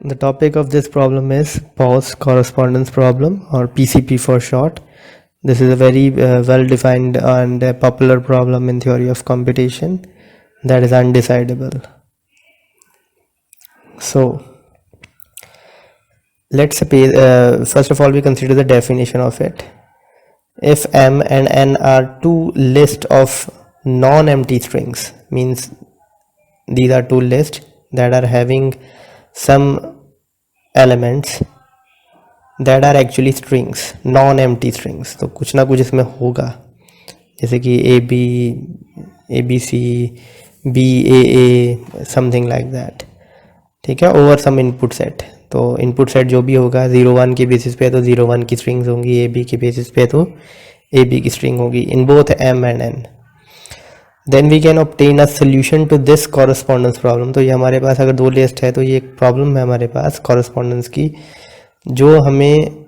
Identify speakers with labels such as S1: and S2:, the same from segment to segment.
S1: The topic of this problem is Pau's correspondence problem, or PCP for short. This is a very well-defined and popular problem in theory of computation that is undecidable. So let's suppose first of all we consider the definition of it. If M and N are two lists of non-empty strings, means these are two lists that are having some elements that are actually strings, non-empty strings. तो कुछ ना कुछ इसमें होगा, जैसे कि ABC, BAA, something like that. ठीक है, ओवर सम इनपुट सेट. तो इनपुट सेट जो भी होगा 0-1 के बेसिस पे तो 0-1 की स्ट्रिंग्स होंगी, AB के बेसिस पे तो AB की स्ट्रिंग होगी in both M and N. Then we can obtain a solution to this correspondence problem. तो ये हमारे पास अगर दो लिस्ट है तो ये एक प्रॉब्लम है हमारे पास कॉरस्पॉन्डेंस की, जो हमें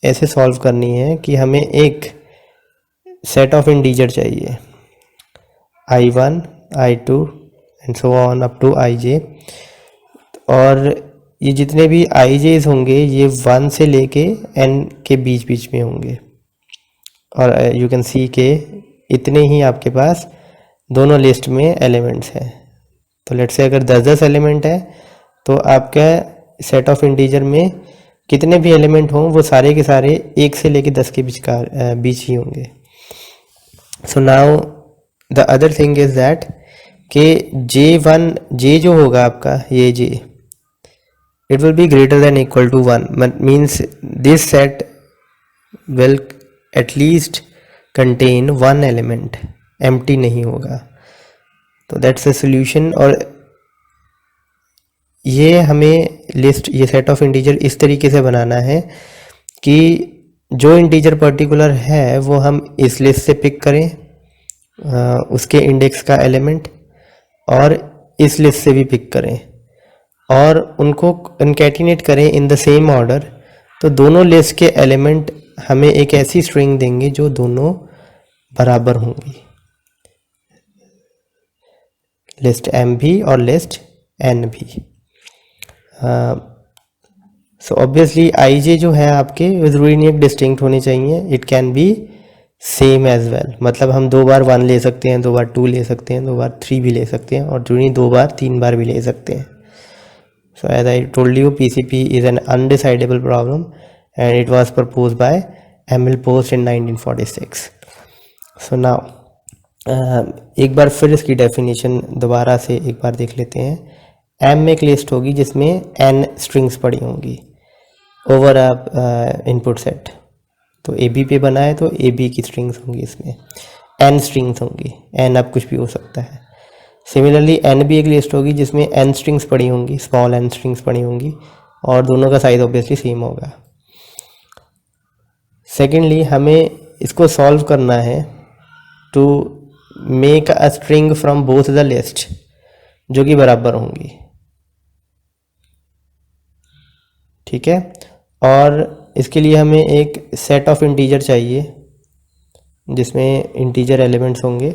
S1: ऐसे सॉल्व करनी है कि हमें एक सेट ऑफ इंटीजर चाहिए I1, I2 and so on up to IJ, और ये जितने भी IJs होंगे ये 1 से लेके N के बीच बीच में होंगे, और यू कैन सी के इतने ही आपके पास दोनों लिस्ट में एलिमेंट्स हैं. तो लेट्स से अगर 10-10 एलिमेंट है तो आपका सेट ऑफ इंटीजर में कितने भी एलिमेंट हों वो सारे के सारे 1 से लेके 10 के बीच ही होंगे. So now the other thing is that कि J जो होगा आपका, ये J, it will be greater than equal to 1, means this set will at least contain one element, empty नहीं होगा. तो that's the solution. और ये हमें लिस्ट, ये सेट ऑफ इंटीजर इस तरीके से बनाना है कि जो इंटीजर पर्टिकुलर है वो हम इस लिस्ट से पिक करें, उसके इंडेक्स का एलिमेंट, और इस लिस्ट से भी पिक करें और उनको कॉन्कैटिनेट करें इन द सेम ऑर्डर. तो दोनों लिस्ट के एलिमेंट हमें एक ऐसी स्ट्रिंग देंगे जो दोनों बराबर होंगी, लिस्ट M भी और लिस्ट N भी. सो ऑब्वियसली IJ जो है आपके ज़रूरी नहीं डिस्टिंक्ट होने चाहिए, it can be same as well. मतलब हम 2 बार 1 ले सकते हैं, 2 बार 2 ले सकते हैं, 2 बार 3 भी ले सकते हैं, और जुड़ी 2 बार 3 बार भी ले सकते हैं. So as I told you, PCP is an undecidable problem and it was proposed by Emil Post in 1946. So now एक बार फिर इसकी डेफिनेशन दोबारा से एक बार देख लेते हैं. M एक लिस्ट होगी जिसमें N स्ट्रिंग्स पड़ी होंगी ओवर अ इनपुट सेट. तो AB पे बना है तो AB की स्ट्रिंग्स होंगी, इसमें N स्ट्रिंग्स होंगी, N अब कुछ भी हो सकता है. सिमिलरली N भी एक लिस्ट होगी जिसमें N स्ट्रिंग्स पड़ी होंगी, स्मॉल N स्ट्रिंग्स पड़ी होंगी, और दोनों का साइज ऑब्वियसली सेम होगा. सेकेंडली हमें इसको सॉल्व करना है to make a string from both the list जो कि बराबर होंगी. ठीक है, और इसके लिए हमें एक सेट ऑफ इंटीजर चाहिए जिसमें इंटीजर एलिमेंट्स होंगे,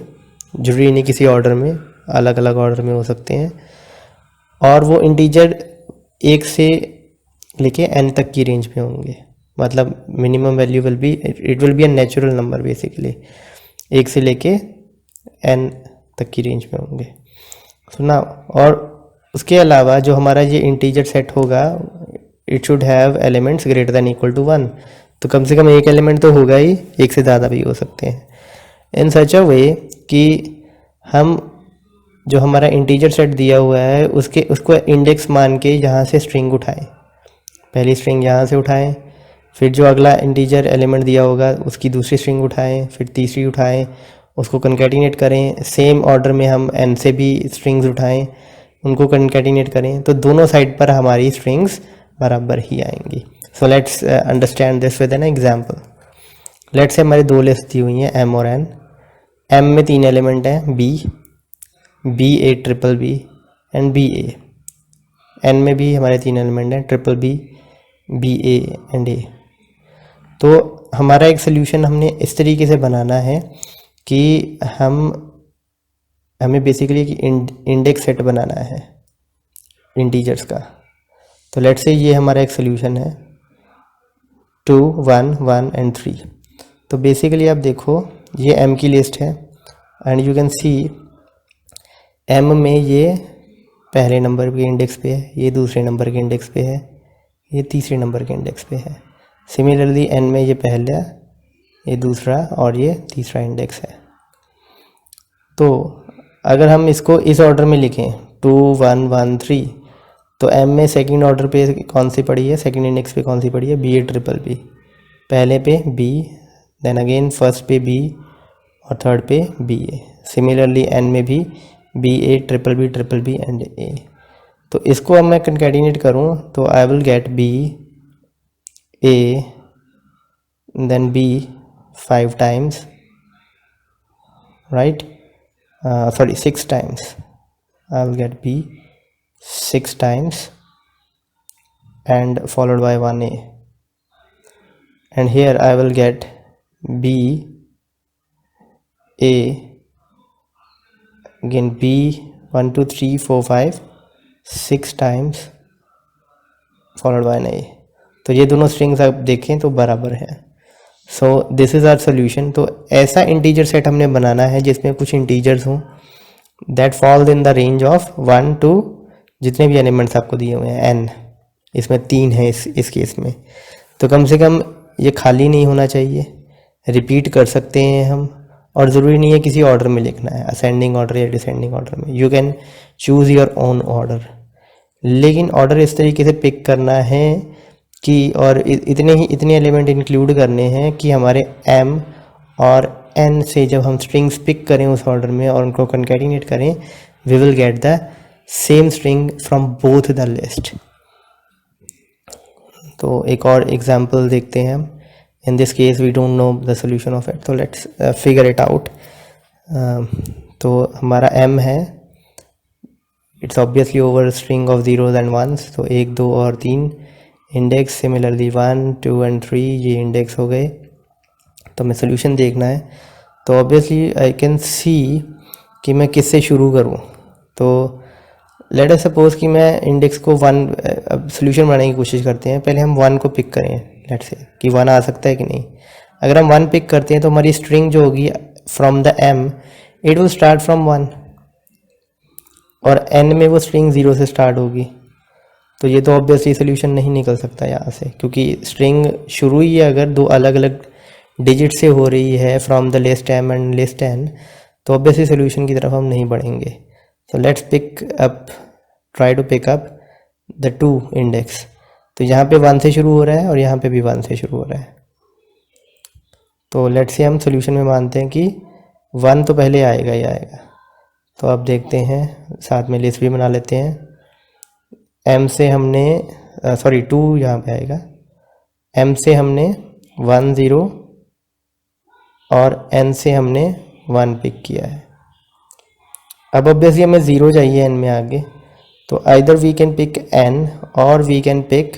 S1: जरूरी नहीं किसी ऑर्डर में, अलग अलग ऑर्डर में हो सकते हैं, और वो इंटीजर 1 से लेके N तक की रेंज में होंगे. मतलब minimum value will be, it will be a natural number basically, 1 से लेके N तक की रेंज में होंगे. सुना. और उसके अलावा जो हमारा ये इंटीजर सेट होगा, it should have elements greater than equal to 1. तो कम से कम एक एलिमेंट तो होगा ही, एक से ज़्यादा भी हो सकते हैं, इन सच अ वे कि हम जो हमारा इंटीजर सेट दिया हुआ है उसको इंडेक्स मान के यहाँ से स्ट्रिंग उठाएं. पहली स्ट्रिंग यहाँ से उठाएं, फिर जो अगला इंटीजर एलिमेंट दिया होगा उसकी दूसरी स्ट्रिंग उठाएं, फिर तीसरी उठाएं, उसको कॉन्कैटिनेट करें. सेम ऑर्डर में हम N से भी स्ट्रिंग्स उठाएं, उनको कॉन्कैटिनेट करें, तो दोनों साइड पर हमारी स्ट्रिंग्स बराबर ही आएंगी. So let's understand this with an example. Let's say हमारी 2 लिस्ट दी हुई हैं M और N. M में 3 एलिमेंट हैं, BA, BBB and BA. N में भी हमारे 3 एलिमेंट हैं, BBB, BA एंड A. तो हमारा एक सोल्यूशन हमने इस तरीके से बनाना है कि हमें बेसिकली इंडेक्स सेट बनाना है इंटीजर्स का. तो लेट्स से ये हमारा एक सोल्यूशन है 2 1 1 एंड 3। तो बेसिकली आप देखो ये m की लिस्ट है and you can see m में ये पहले नंबर के इंडेक्स पे है, ये दूसरे नंबर के इंडेक्स पे है, ये तीसरे नंबर के इंडेक्स पे है। सिमिलरली n में ये पहला, ये दूसरा और ये तीसरा इंडेक्स है। तो अगर हम इसको इस ऑर्डर में लिखें 2 1 1 3, तो m में सेकंड ऑर्डर पे कौन सी पड़ी है, सेकंड इंडेक्स पे कौन सी पड़ी है, बी ए ट्रिपल बी। पहले पे b, देन अगेन फर्स्ट पे b और थर्ड पे बी ए। सिमिलरली n में भी B A triple B and A. तो इसको अब मैं कंकैटिनेट करूँ तो I will get B A then B 5 times, right? Sorry, 6 times. I will get b 6 times and followed by 1a, and here I will get b a again b 1 2 3 4 5 6 times followed by an a। तो ये दोनों strings आप देखें तो बराबर है। So this is our solution. तो ऐसा इंटीजर सेट हमने बनाना है जिसमें कुछ इंटीजर्स हों that falls in the range of 1 to जितने भी एलिमेंट्स आपको दिए हुए हैं n, इसमें 3 है इस केस में। तो कम से कम ये खाली नहीं होना चाहिए, रिपीट कर सकते हैं हम, और ज़रूरी नहीं है किसी ऑर्डर में लिखना है, असेंडिंग ऑर्डर या डिसेंडिंग ऑर्डर में। You can choose your own order, लेकिन ऑर्डर इस तरीके से पिक करना है कि और इतने एलिमेंट इंक्लूड करने हैं कि हमारे m और n से जब हम स्ट्रिंग्स पिक करें उस ऑर्डर में और उनको कंकैटिनेट करें, we will get the same string from both the list. तो एक और एग्जांपल देखते हैं हम। In this case we don't know the solution of it, तो लेट्स फिगर इट आउट। तो हमारा m है, it's obviously over string of zeros and ones, तो 1 2 और 3 इंडेक्स। सिमिलरली 1 2 एंड 3 ये इंडेक्स हो गए। तो हमें सोल्यूशन देखना है, तो ऑब्वियसली आई कैन सी कि मैं किससे शुरू करूं। तो लेट अस सपोज कि मैं इंडेक्स को 1, अब सोल्यूशन बनाने की कोशिश करते हैं। पहले हम 1 को पिक करें, लेट से कि 1 आ सकता है कि नहीं। अगर हम 1 पिक करते हैं तो हमारी स्ट्रिंग जो होगी from the m, it will start from 1, और n में वो स्ट्रिंग 0 से स्टार्ट होगी। तो ये तो ऑब्वियसली सोल्यूशन नहीं निकल सकता यहाँ से, क्योंकि स्ट्रिंग शुरू ही अगर 2 अलग अलग डिजिट से हो रही है from the list m and list n, तो ऑब्वियसली सोल्यूशन की तरफ हम नहीं बढ़ेंगे। तो let's pick up, try to pick up the 2 index. तो यहाँ पे 1 से शुरू हो रहा है और यहाँ पे भी 1 से शुरू हो रहा है। तो लेट्स से हम सोल्यूशन में मानते हैं कि 1 तो पहले आएगा ही आएगा। तो अब देखते हैं, साथ में लिस्ट भी बना लेते हैं। m से हमने 2 यहाँ पे आएगा। m से हमने 1 0 और n से हमने 1 पिक किया है। अब ऑब्वियसली हमें 0 चाहिए n में आगे, तो either we can pick n और वी कैन पिक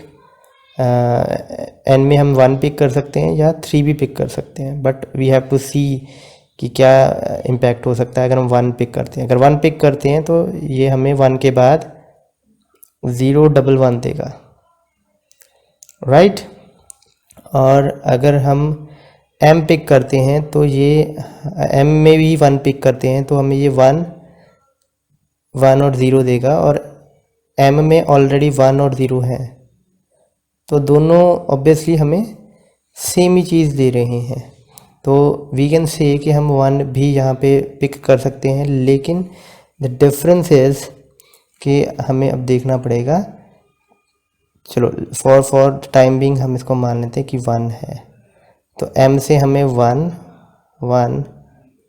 S1: n में हम 1 पिक कर सकते हैं या 3 भी पिक कर सकते हैं, बट वी हैव टू सी कि क्या इम्पैक्ट हो सकता है अगर हम 1 पिक करते हैं। अगर 1 पिक करते हैं तो ये हमें 1 के बाद 0 1 1 देगा, राइट। और अगर हम m पिक करते हैं तो ये m में भी 1 पिक करते हैं तो हमें ये 1 1 और 0 देगा, और m में ऑलरेडी 1 और 0 है, तो दोनों ऑब्वियसली हमें सेम ही चीज़ दे रहे हैं। तो वी कैन से कि हम 1 भी यहाँ पे पिक कर सकते हैं, लेकिन द डिफरेंस इज़ कि हमें अब देखना पड़ेगा। चलो फॉर टाइम बिंग हम इसको मान लेते हैं कि 1 है, तो m से हमें 1 1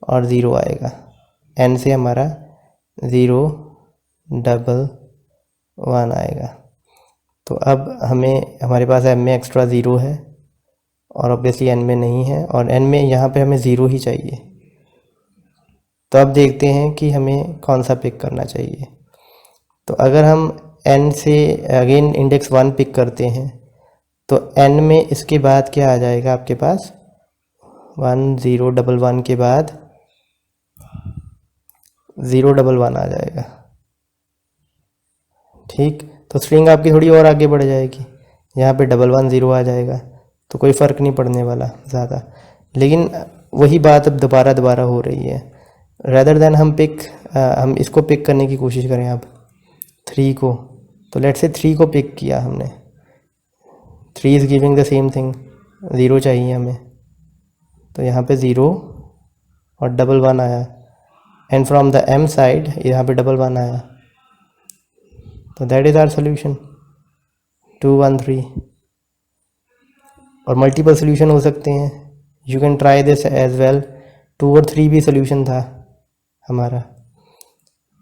S1: और 0 आएगा, n से हमारा 0 1 1 आएगा। तो अब हमें, हमारे पास m में एक्स्ट्रा 0 है और ऑब्वियसली n में नहीं है, और n में यहाँ पे हमें 0 ही चाहिए। तो अब देखते हैं कि हमें कौन सा पिक करना चाहिए। तो अगर हम n से अगेन इंडेक्स 1 पिक करते हैं तो n में इसके बाद क्या आ जाएगा आपके पास, 1 0 1 1 के बाद 0 1 1 आ जाएगा, ठीक। तो स्ट्रिंग आपकी थोड़ी और आगे बढ़ जाएगी, यहाँ पे 110 आ जाएगा, तो कोई फ़र्क नहीं पड़ने वाला ज़्यादा। लेकिन वही बात अब दोबारा हो रही है। रेदर देन हम इसको पिक करने की कोशिश करें अब 3 को, तो लेट्स से 3 को पिक किया हमने, 3 is giving the same thing, 0 चाहिए हमें, तो यहाँ पे 0 और 11 आया, and from the m side यहाँ पे 11 आया, तो दैट इज़ आवर सोल्यूशन 2 1 3। और मल्टीपल सोल्यूशन हो सकते हैं, you can try this as well. 2 और 3 भी सोल्यूशन था हमारा।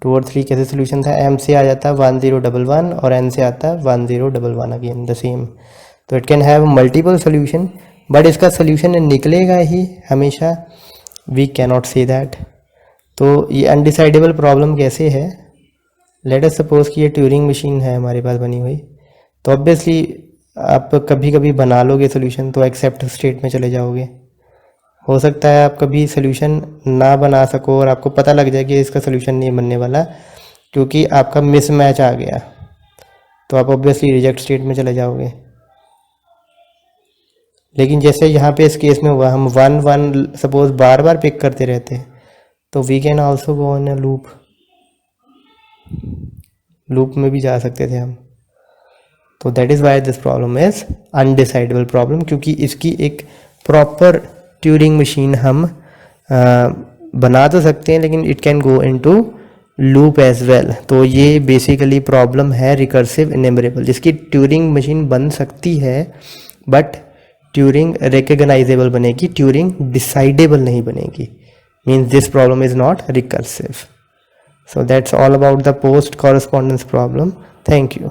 S1: 2 और 3 कैसे सोल्यूशन था, m से आ जाता 1011 और n से आता 1011 अगेन द सेम। तो it can have multiple solution, but इसका सोल्यूशन निकलेगा ही हमेशा, वी कैनॉट से दैट। तो ये अनडिसाइडेबल प्रॉब्लम कैसे है, लेट अस सपोज कि ये ट्यूरिंग मशीन है हमारे पास बनी हुई, तो ऑब्वियसली आप कभी कभी बना लोगे सोल्यूशन तो एक्सेप्ट स्टेट में चले जाओगे। हो सकता है आप कभी सोल्यूशन ना बना सको और आपको पता लग जाए कि इसका सोल्यूशन नहीं बनने वाला क्योंकि आपका मिसमैच आ गया, तो आप ऑब्वियसली रिजेक्ट स्टेट में चले जाओगे। लेकिन जैसे यहाँ पे इस केस में हुआ, हम 1 1 सपोज बार बार पिक करते रहते, तो we can also go on a loop में भी जा सकते थे हम। तो that is why this problem is undecidable problem, क्योंकि इसकी एक प्रॉपर ट्यूरिंग मशीन हम बना तो सकते हैं, लेकिन it can go into loop as well. तो ये बेसिकली प्रॉब्लम है रिकर्सिव इनेमरेबल, जिसकी ट्यूरिंग मशीन बन सकती है बट ट्यूरिंग रिकग्नाइजेबल बनेगी, ट्यूरिंग डिसाइडेबल नहीं बनेगी। Means this problem is not recursive. So that's all about the post correspondence problem. Thank you.